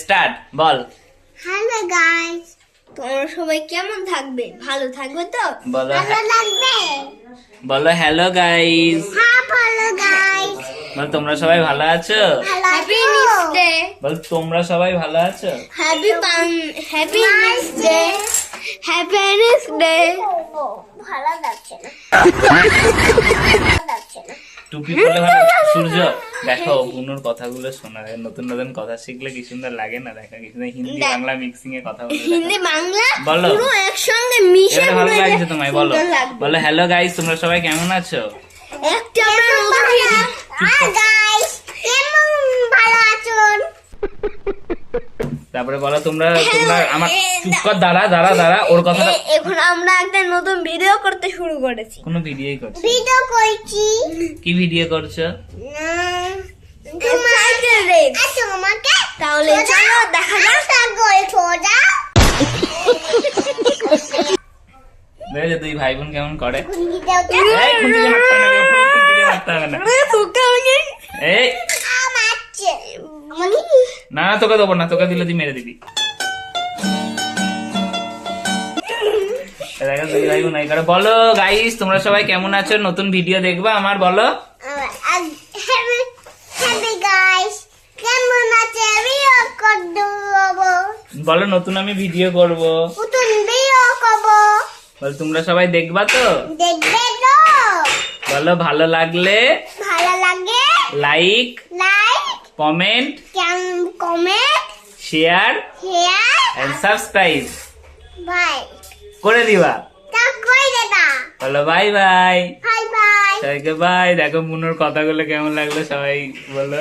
Start বল। Hello guys, তোমরা সবাই কেমন থাকবে? ভালো থাকবে তো? বলো ভালো লাগবে। বলো হ্যালো গাইস। হ্যাঁ ভালো গাইস। বল তোমরা সবাই ভালো আছো? Happy news day. বল তোমরা সবাই ভালো আছো? Happy news day. Happy news day. ভালো লাগছে না। ভালো লাগছে না। টুপি পরলে ভালো। সূর্য দেখো বুনুর কথাগুলো শোনা যায়, নতুন নতুন কথা শিখলে কি সুন্দর লাগে না? দেখা কি সুন্দর হিন্দি বাংলা মিক্সিং এ কথা বলে। হিন্দি বাংলা বলো। পুরো একসঙ্গে মিশে এটা ভালো লাগছে তোমায়? বলো বলো হ্যালো গাইস, তোমরা সবাই কেমন আছো? একটা আমরা নতুন গাইস কেমন ভালো আছেন? তারপরে বলো তোমরা আমার চুপ কর, দাঁড়া ওর কথাটা। এখন আমরা একটা নতুন ভিডিও করতে শুরু করেছি। কোনো ভিডিওই করছো? ভিডিও করছি। কি ভিডিও করছো? তোমাকে তাহলে চলো দেখা যাক। দেখো দুই ভাই বোন কেমন করে। এই না তোকে দেবো না, তোকে দিলে তুই মেরে দিবি। দেখো দুই ভাই বোন এই করে। বলো গাইস তোমরা সবাই কেমন আছো? নতুন ভিডিও দেখবা আমার, বলো। বলো নতুন আমি ভিডিও করব। বল তোমরা সবাই দেখবা তো? দেখবে তো? বলো ভালো লাগলে like comment share and subscribe করে দিবা। বলো বাই বাই। সবাইকে বাই। দেখো মুনুর কথাগুলো কেমন লাগলো সবাই বলো।